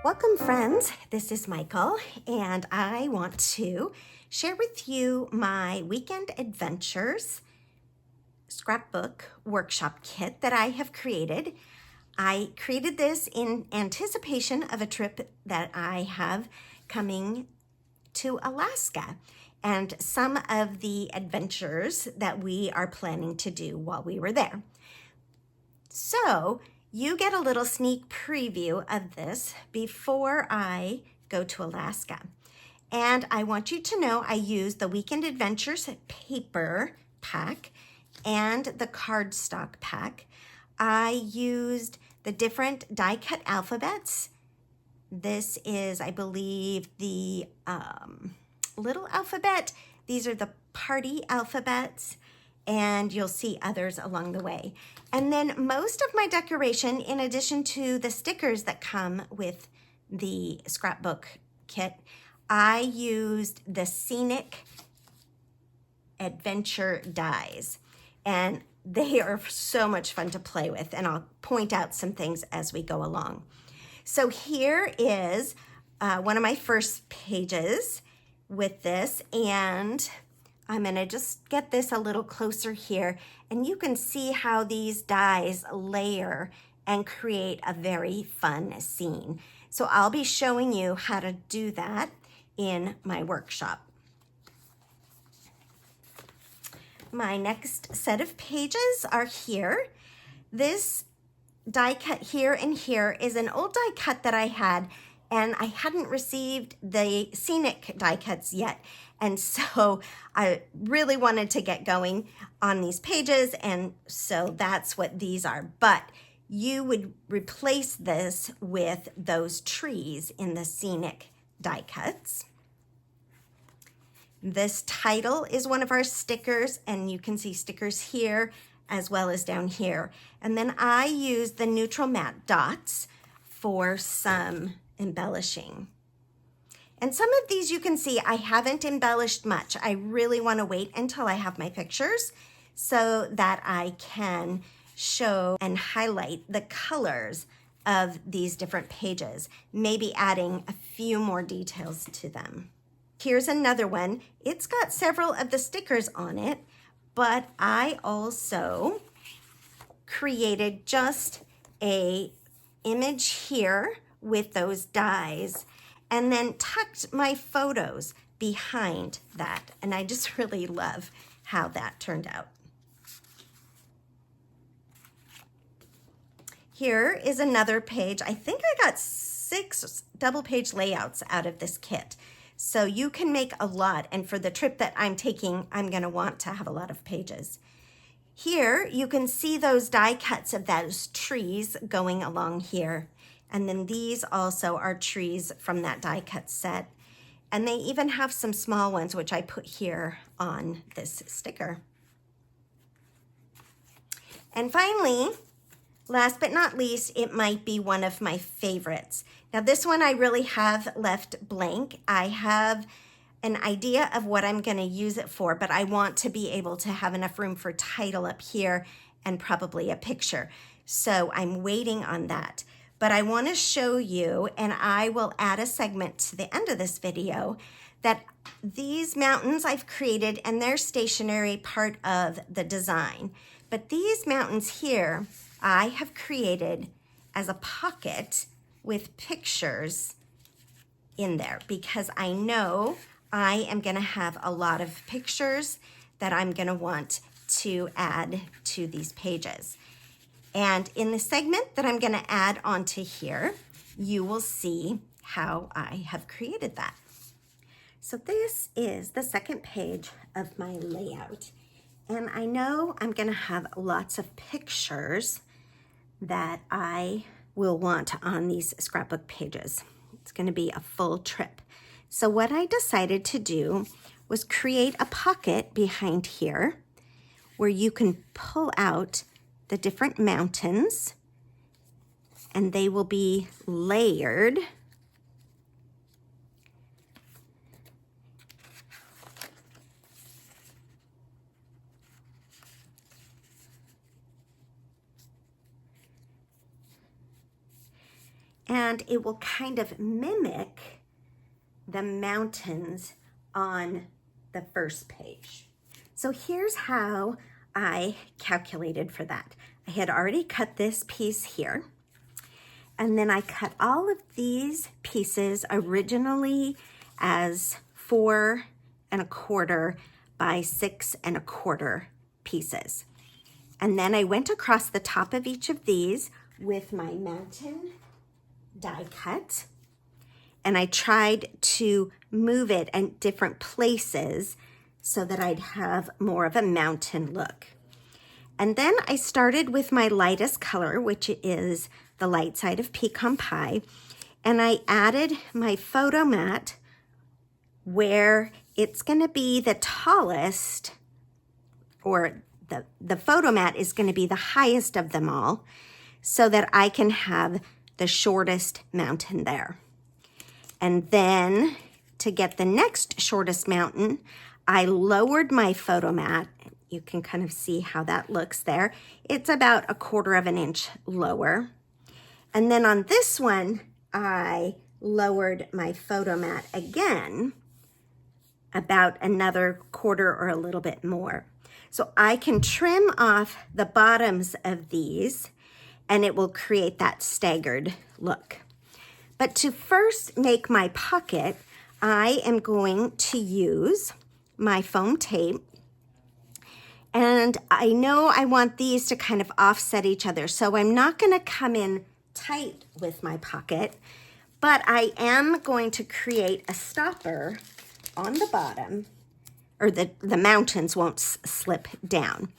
Welcome friends, this is Michael and I want to share with you my weekend adventures scrapbook workshop kit that I have created. I created this in anticipation of a trip that I have coming to Alaska and some of the adventures that we are planning to do while we were there. So you get a little sneak preview of this before I go to Alaska. And I want you to know I used the Weekend Adventures paper pack and the cardstock pack. I used the different die cut alphabets. This is, I believe, the little alphabet. These are the party alphabets, and you'll see others along the way. And then most of my decoration, in addition to the stickers that come with the scrapbook kit, I used the Scenic Adventure dies. And they are so much fun to play with, and I'll point out some things as we go along. So here is one of my first pages with this, and I'm gonna just get this a little closer here, and you can see how these dies layer and create a very fun scene. So I'll be showing you how to do that in my workshop. My next set of pages are here. This die cut here and here is an old die cut that I had, and I hadn't received the Scenic die cuts yet. And so I really wanted to get going on these pages, and so that's what these are. But you would replace this with those trees in the Scenic die cuts. This title is one of our stickers, and you can see stickers here as well as down here. And then I use the neutral matte dots for some embellishing. And some of these you can see I haven't embellished much. I really want to wait until I have my pictures so that I can show and highlight the colors of these different pages, maybe adding a few more details to them. Here's another one. It's got several of the stickers on it, but I also created just a image here with those dies, and then tucked my photos behind that. And I just really love how that turned out. Here is another page. I think I got 6 double page layouts out of this kit. So you can make a lot, and for the trip that I'm taking, I'm gonna want to have a lot of pages. Here, you can see those die cuts of those trees going along here. And then these also are trees from that die cut set. And they even have some small ones, which I put here on this sticker. And finally, last but not least, it might be one of my favorites. Now this one I really have left blank. I have an idea of what I'm gonna use it for, but I want to be able to have enough room for title up here and probably a picture. So I'm waiting on that. But I want to show you, and I will add a segment to the end of this video, that these mountains I've created, and they're stationary part of the design. But these mountains here, I have created as a pocket with pictures in there, because I know I am going to have a lot of pictures that I'm going to want to add to these pages. And in the segment that I'm gonna add onto here, you will see how I have created that. So this is the second page of my layout. And I know I'm gonna have lots of pictures that I will want on these scrapbook pages. It's gonna be a full trip. So what I decided to do was create a pocket behind here where you can pull out the different mountains, and they will be layered. and it will kind of mimic the mountains on the first page. So here's how I calculated for that. I had already cut this piece here, and then I cut all of these pieces originally as 4 1/4 by 6 1/4 pieces. And then I went across the top of each of these with my mountain die cut, and I tried to move it in different places so that I'd have more of a mountain look. And then I started with my lightest color, which is the light side of pecan pie, and I added my photo mat where it's going to be the tallest, or the photo mat is going to be the highest of them all, so that I can have the shortest mountain there. And then to get the next shortest mountain, I lowered my photo mat. You can kind of see how that looks there. It's about 1/4 of an inch lower. And then on this one, I lowered my photo mat again, about another 1/4 or a little bit more. So I can trim off the bottoms of these, and it will create that staggered look. But to first make my pocket, I am going to use my foam tape. And I know I want these to kind of offset each other, so I'm not going to come in tight with my pocket, but I am going to create a stopper on the bottom, or the mountains won't slip down.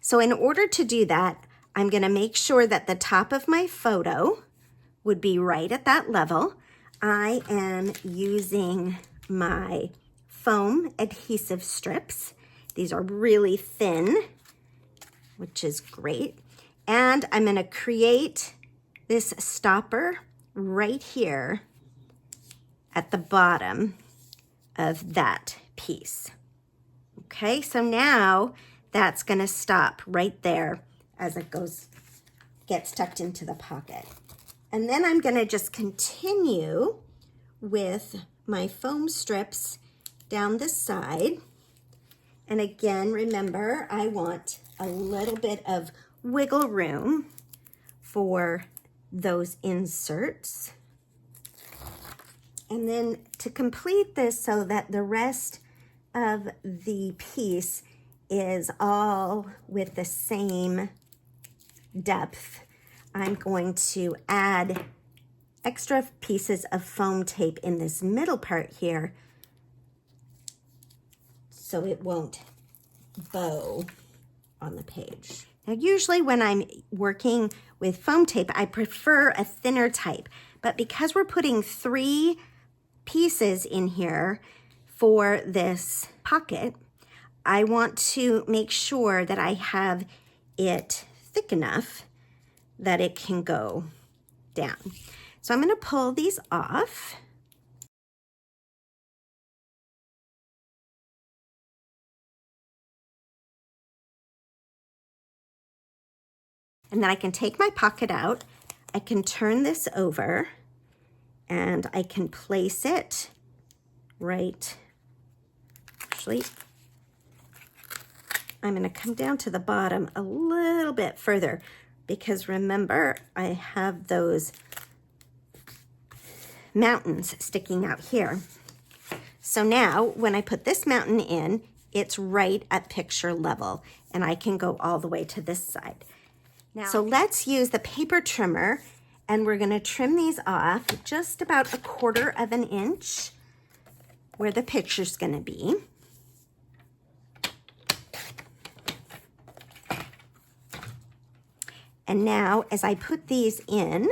So in order to do that, I'm going to make sure that the top of my photo would be right at that level. I am using my foam adhesive strips. These are really thin, which is great. And I'm going to create this stopper right here at the bottom of that piece. Okay, so now that's going to stop right there as it gets tucked into the pocket. And then I'm going to just continue with my foam strips down the side. And again, remember, I want a little bit of wiggle room for those inserts. And then to complete this so that the rest of the piece is all with the same depth, I'm going to add extra pieces of foam tape in this middle part here so it won't bow on the page. Now, usually when I'm working with foam tape, I prefer a thinner type, but because we're putting 3 pieces in here for this pocket, I want to make sure that I have it thick enough that it can go down. So I'm going to pull these off. And then I can take my pocket out. I can turn this over and I can place it right. Actually, I'm going to come down to the bottom a little bit further because remember, I have those mountains sticking out here. So now when I put this mountain in, it's right at picture level and I can go all the way to this side. Now, so let's use the paper trimmer and we're going to trim these off just about 1/4 of an inch where the picture's going to be. And now as I put these in,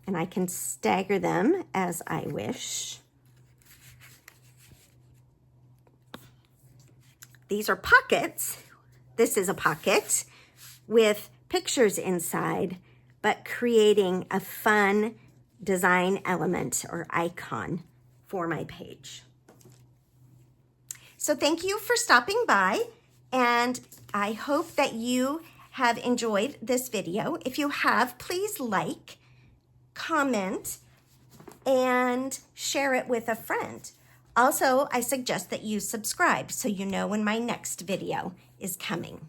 and I can stagger them as I wish. These are pockets. This is a pocket with pictures inside, but creating a fun design element or icon for my page. So thank you for stopping by, and I hope that you have enjoyed this video. If you have, please like, comment, and share it with a friend. Also, I suggest that you subscribe so you know when my next video is coming.